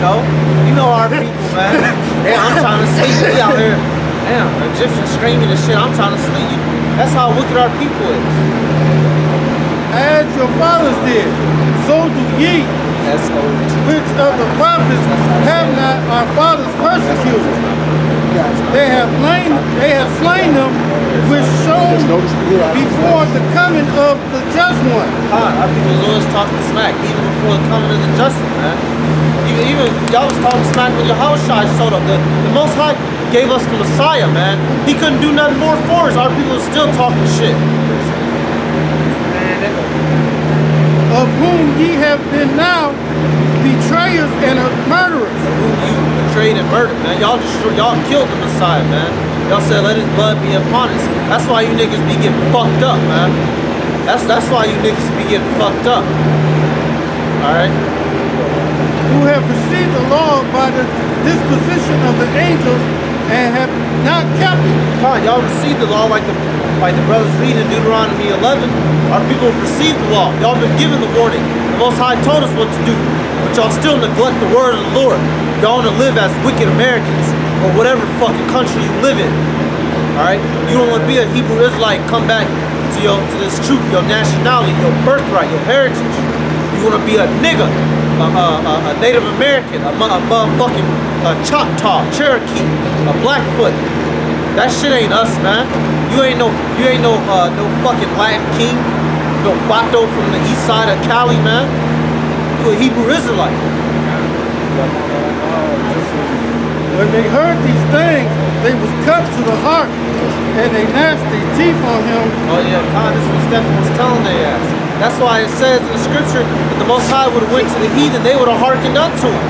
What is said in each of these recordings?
You know our people, man. Damn, I'm trying to sleep. We out here. Damn, the Egyptians screaming and shit. I'm trying to sleep. That's how wicked our people is. As your fathers did, so do ye. Which of the prophets have not our fathers persecuted? They have slain them, which showed before the coming of the just one. Our people always talking smack, even before the coming of the just one, man. Even y'all was talking smack when Yahushua showed up. The Most High gave us the Messiah, man. He couldn't do nothing more for us. Our people are still talking shit. Of whom ye have been now betrayers and murderers. Of whom you betrayed and murdered, man. Y'all killed the Messiah, man. Y'all said let his blood be upon us. That's why you niggas be getting fucked up, man. That's why you niggas be getting fucked up. Alright? Who have received the law by the disposition of the angels and have not kept it. Fine, y'all received the law like the brothers read in Deuteronomy 11. Our people have received the law. Y'all been given the warning. The Most High told us what to do, but y'all still neglect the word of the Lord. Y'all want to live as wicked Americans or whatever fucking country you live in. Alright? You don't want to be a Hebrew Israelite, come back to this truth, your nationality, your birthright, your heritage. You want to be a nigga, a Native American, a motherfucking Choctaw, Cherokee, a Blackfoot. That shit ain't us, man. You ain't no fucking Latin king, no Bato from the east side of Cali, man. You a Hebrew Israelite. When they heard these things, they was cut to the heart, and they gnashed their teeth on him. Oh yeah, God, this is what Stephen was telling their ass. That's why it says in the scripture that the Most High would have went to the heathen, they would have hearkened unto him.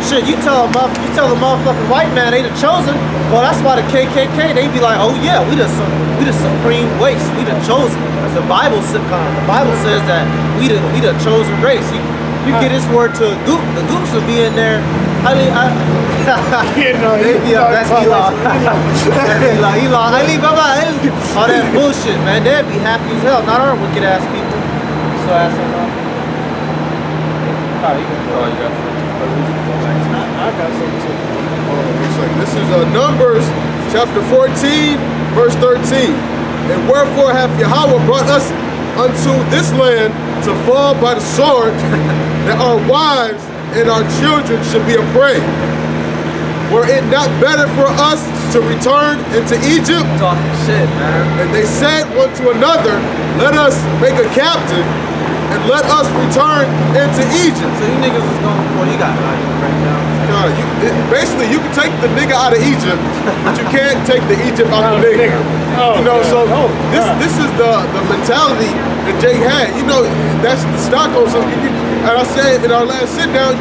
Shit, you tell the motherfucking white man they the chosen. Well, that's why the KKK, they be like, oh yeah, we the supreme race, we the chosen. The Bible says that we the chosen race. You get this word to a goop, the goops will be in there. That's Eli. All that bullshit, man. They'd be happy as hell. Not our wicked ass people. So ass on that. I got something too. This is Numbers chapter 14, verse 13. And wherefore hath Yahweh brought us unto this land to fall by the sword, that our wives and our children should be a prey. Were it not better for us to return into Egypt? Talking shit, man. And they said one to another, let us make a captain and let us return into Egypt. So you niggas was going for you got right now. Basically, you can take the nigga out of Egypt, but you can't take the Egypt out of the nigga. This is the mentality that Jake had. That's the Stockholm. So and I said in our last sit down,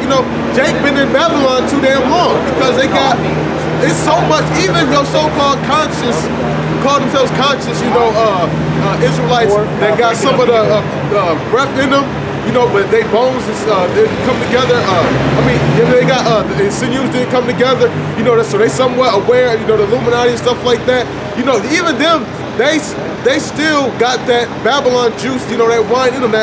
Jake been in Babylon too damn long because they got it's so much. Even your so-called call themselves conscious, Israelites that got some of the breath in them. But they bones didn't come together. They got the sinews didn't come together. So they somewhat aware. The Illuminati and stuff like that. Even them, they still got that Babylon juice. That wine in them.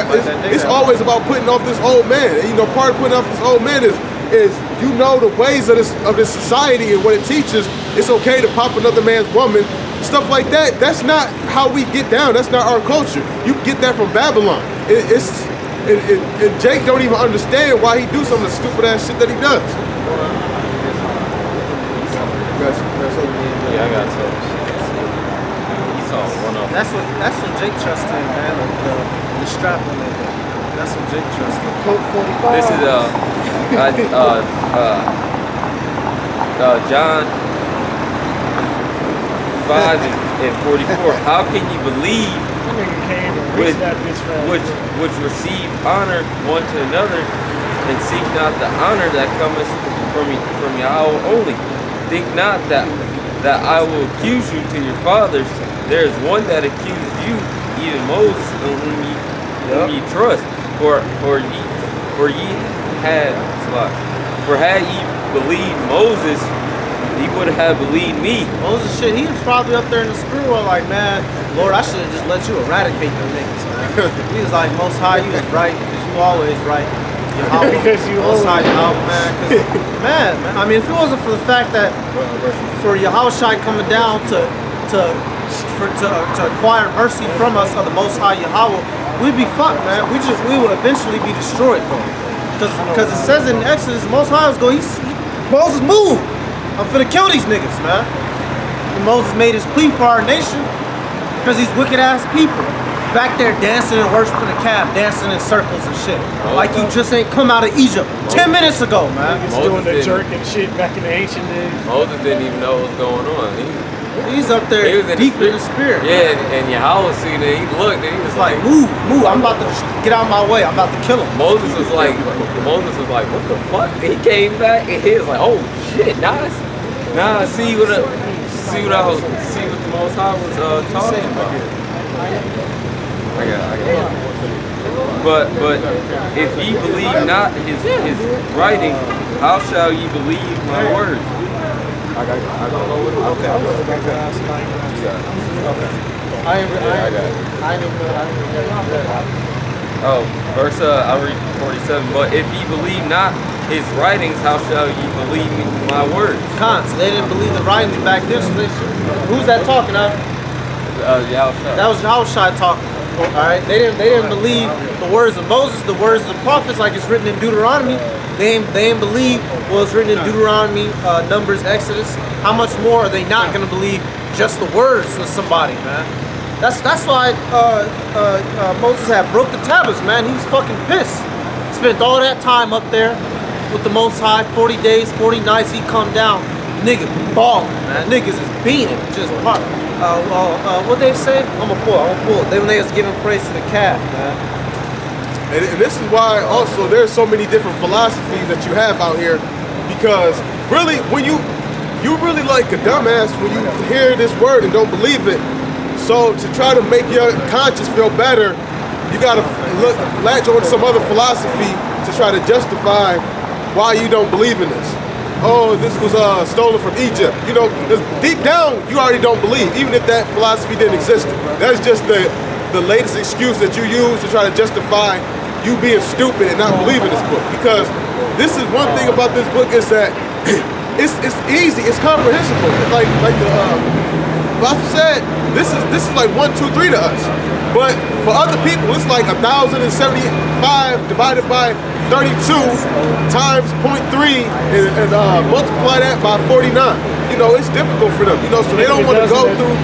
It's always about putting off this old man. Part of putting off this old man is the ways of this society and what it teaches. It's okay to pop another man's woman, stuff like that. That's not how we get down. That's not our culture. You get that from Babylon. And Jake don't even understand why he do some of the stupid ass shit that he does. Yeah, I got some. He saw one of them. That's what Jake trusts in, man. The strap on it. That's what Jake trusts in. Colt 45. This is John 5 and 44. How can you believe which receive honor one to another, and seek not the honor that cometh from Yahweh only? Think not that I will accuse you to your fathers. There is one that accuses you, even Moses, in whom ye trust. For had ye believed Moses, he would have believed me. Moses shit, he was probably up there in the spirit world like, man, Lord, I should have just let you eradicate them niggas, man. He was like, Most High, you was right, because you always right. Yahweh, Because you Most High holy. Yahweh, man. 'Cause, man, I mean, if it wasn't for the fact that for Yahushua coming down to acquire mercy from us of the Most High Yahweh, we'd be fucked, man. We would eventually be destroyed, because it says in Exodus, Most High was going, Moses moved. I'm finna kill these niggas, man. And Moses made his plea for our nation because these wicked ass people back there dancing and worshiping the calf, dancing in circles and shit. Like you just ain't come out of Egypt 10 minutes ago, man. He's doing the jerk and shit back in the ancient days. Moses didn't even know what was going on. He's up there He was in deep the in the spirit. Yeah, and Yahweh seen it. He looked and he was Like, like, move, I'm about to get out of my way. I'm about to kill him. Moses was like, what the fuck? He came back and he was like, oh shit, see what the Most High was talking about. I got it. But if ye believe not his writings, how shall ye believe my words? I got it. Okay. Oh, verse I read 47. But if ye believe not his writings, how shall ye believe my words? Cons, they didn't believe the writings back then. So who's that talking of? Yahushua. That was Yahushua talking. All right, they didn't believe the words of Moses, the words of the prophets, like it's written in Deuteronomy. They didn't believe what was written in Deuteronomy, Numbers, Exodus. How much more are they not going to believe just the words of somebody, man? That's why Moses had broke the tablets, man. He was fucking pissed. Spent all that time up there with the Most High, 40 days, 40 nights. He come down, nigga, balling, man. Niggas is beating, just pop. What they say? I'm gonna pull. They when they was giving praise to the calf, man. And this is why also there's so many different philosophies that you have out here, because really when you really like a dumbass when you hear this word and don't believe it. So to try to make your conscience feel better, you gotta latch on to some other philosophy to try to justify why you don't believe in this. Oh, this was stolen from Egypt. You know, deep down you already don't believe, even if that philosophy didn't exist. That's just the latest excuse that you use to try to justify you being stupid and not believing this book. Because this is one thing about this book is that it's easy, it's comprehensible. Like the Pastor said, this is like 1, 2, 3 to us. But for other people, it's like 1,075 divided by 32 times 0.3 and multiply that by 49. You know, it's difficult for them. You know, so they don't want to go through.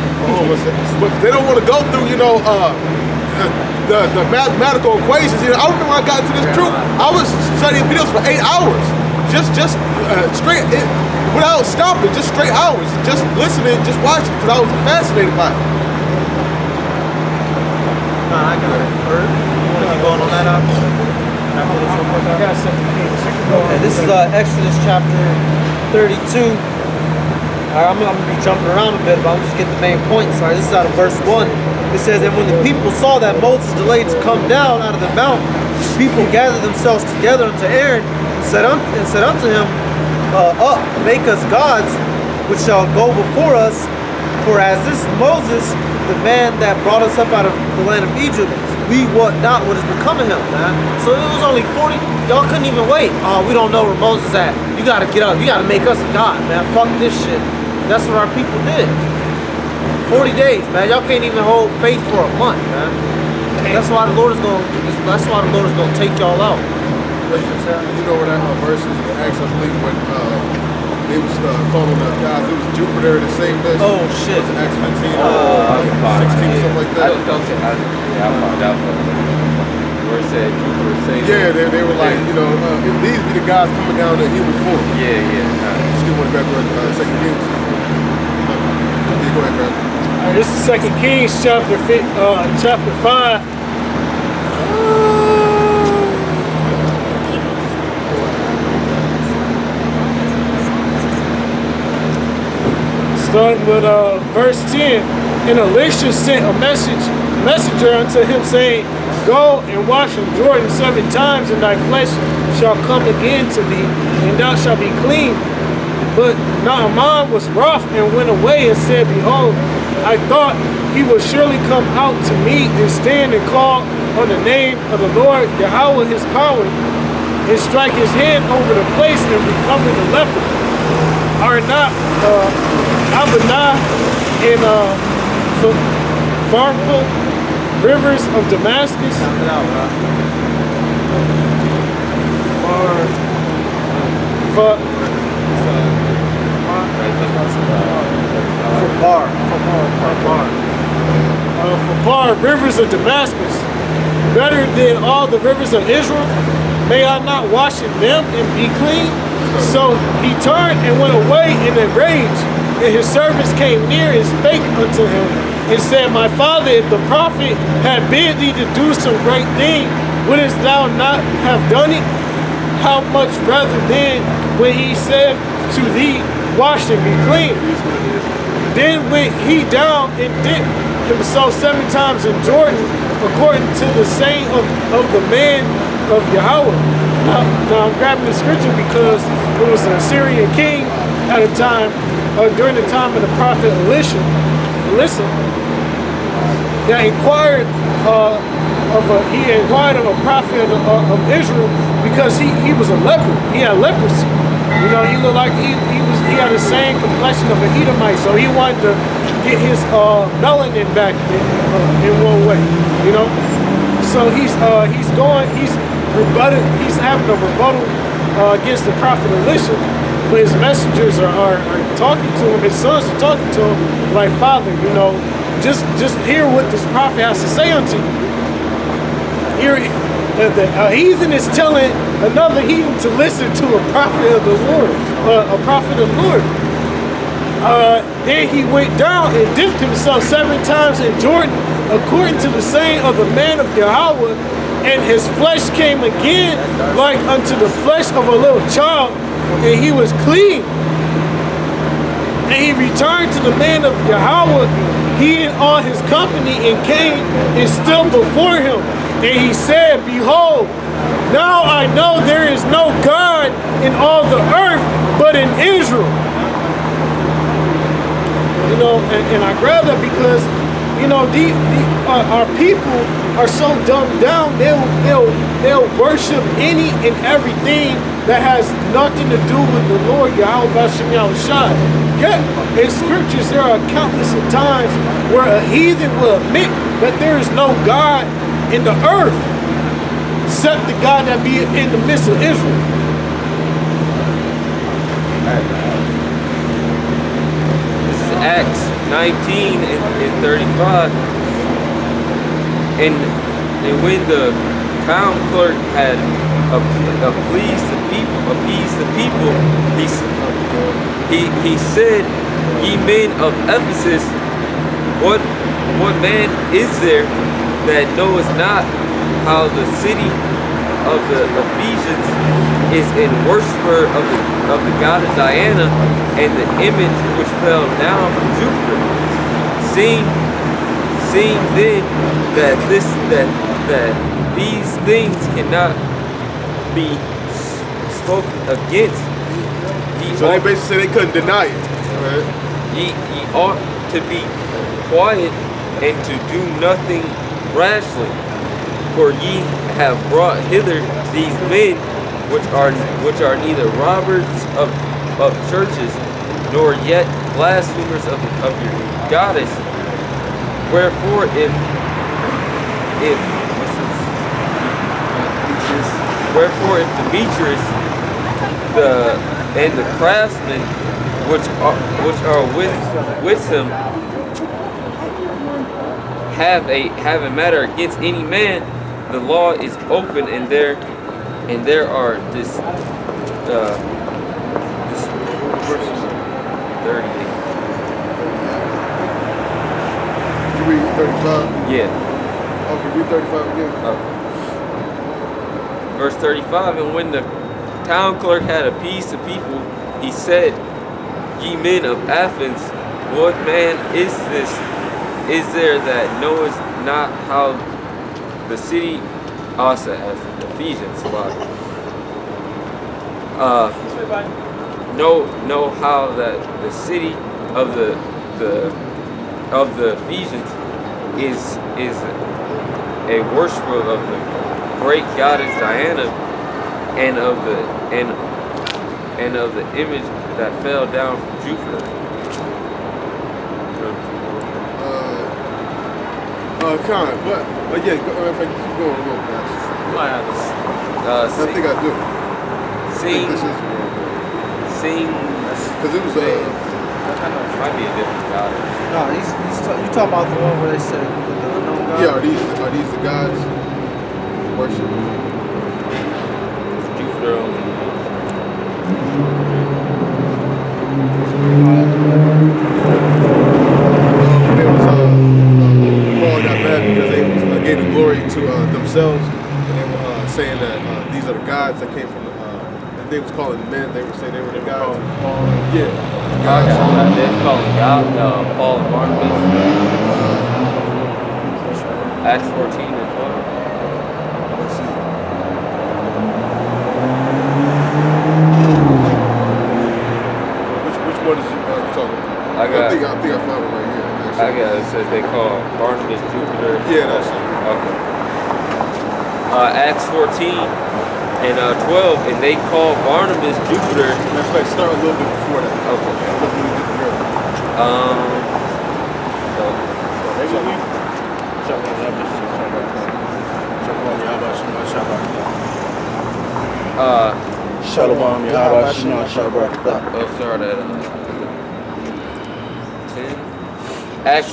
They don't want to go through. You know, the mathematical equations. You know, I remember when I got into this truth, I was studying videos for 8 hours, just straight, without stopping, just straight hours, just listening, just watching, because I was fascinated by it. Nah, I got it. Bird, you want to keep going on that up? Okay, this is Exodus chapter 32. I'm going to be jumping around a bit, but I'm just getting the main points. All right, this is out of verse 1. It says, and when the people saw that Moses delayed to come down out of the mountain, the people gathered themselves together unto Aaron and said unto him, up, make us gods, which shall go before us. For as this Moses, the man that brought us up out of the land of Egypt, we wot not what has become of him, man. So it was only 40. Y'all couldn't even wait. Oh, we don't know where Moses at. You gotta get up. You gotta make us a god, man. Fuck this shit. That's what our people did. 40 days, man. Y'all can't even hold faith for a month, man. That's why the Lord is gonna take y'all out. You know where that verse is? Acts, I believe, when they was calling the guys, it was Jupiter that saved us. Oh shit. It was Acts 15 or 16 or something like that. I found out where it said Jupiter saved. Yeah, they were like, you know, if these be the guys coming down in human form. Yeah. You still want to grab the 2 Kings? Yeah, go ahead, grab it. This is 2 Kings chapter 5. Starting with verse 10. And Elisha sent a messenger unto him, saying, Go and wash in Jordan 7 times, and thy flesh shall come again to thee, and thou shalt be clean. But Naaman was wroth and went away and said, Behold, I thought he would surely come out to meet and stand and call on the name of the Lord Yahweh his power. and strike his hand over the place and recover the leper. Are not Abana and Pharpar, rivers of Damascus? Pharpar, rivers of Damascus, better than all the rivers of Israel? May I not wash in them and be clean? So he turned and went away in a rage. And his servants came near and spake unto him, and said, My father, if the prophet had bid thee to do some great thing, wouldst thou not have done it? How much rather then when he said to thee, Wash and be clean? Then went he down and dipped himself 7 times in Jordan, according to the saying of the man of Yahweh. Now I'm grabbing the scripture because it was an Assyrian king at a time, during the time of the prophet Elisha, that inquired he inquired of a prophet of Israel because he was a leper. He had leprosy. You know, he looked like he had the same complexion of an Edomite, so he wanted to get his melanin back in one way. You know, so he's having a rebuttal against the prophet Elisha, but his messengers are talking to him. His sons are talking to him like, Father, you know, just hear what this prophet has to say unto you. Here, a heathen is telling another heathen to listen to a prophet of the Lord, Then he went down and dipped himself 7 times in Jordan, according to the saying of the man of Yahweh, and his flesh came again like unto the flesh of a little child, and he was clean. And he returned to the man of Yahweh, he and all his company, and came and stood before him. And he said, Behold, now I know there is no God in all the earth but in Israel. You know, and I grab that because, you know, our people are so dumbed down. They'll worship any and everything that has nothing to do with the Lord Yahweh Bashem Yahushai. Yeah, in scriptures there are countless of times where a heathen will admit that there is no God in the earth except the God that be in the midst of Israel. This is Acts 19 and 35. And when the town clerk had appeased the people, he said, Ye men of Ephesus, what man is there that knoweth not how the city of the Ephesians is an worshiper of the goddess Diana and the image which fell down from Jupiter? Seeing then that these things cannot be spoken against. So they basically said they couldn't deny it. Right? Ye ought to be quiet and to do nothing rashly, for ye have brought hither these men which are neither robbers of churches, nor yet blasphemers of your goddess. Wherefore if Demetrius and the craftsmen which are with him have a matter against any man, the law is open, and there are this verse 38. Did you read 35? Yeah. Okay, read 35 again. Verse 35, and when the town clerk had appeased the people, he said, Ye men of Athens, what man is this? Is there that knoweth not how the city, also as Ephesians, know how that the city of the Ephesians is a worshiper of the great goddess Diana and of the image that fell down from Jupiter. Kind of, but yeah, if I keep going a little bit. I think I do. Sing, because it was might be a different god. No, you talking about the one where they said the unknown god? Yeah, are these the gods worship? Jupiter only. It was Paul got mad because they gave the glory to themselves, and they were saying that these are the gods that came from that they was calling men. They would say they were the gods. Yeah. They're calling God Paul and Barnabas. Acts 14 and 12. Let's see. Which one is you talking about? I think I found it right here. Actually. It says they call Barnabas Jupiter. Yeah, that's it. Okay. Acts 14 and 12, and they call Barnabas Jupiter. Matter of fact, start a little bit before that. Okay. Shalom, Yahweh, Shema, Shabbat. Start at 10. Acts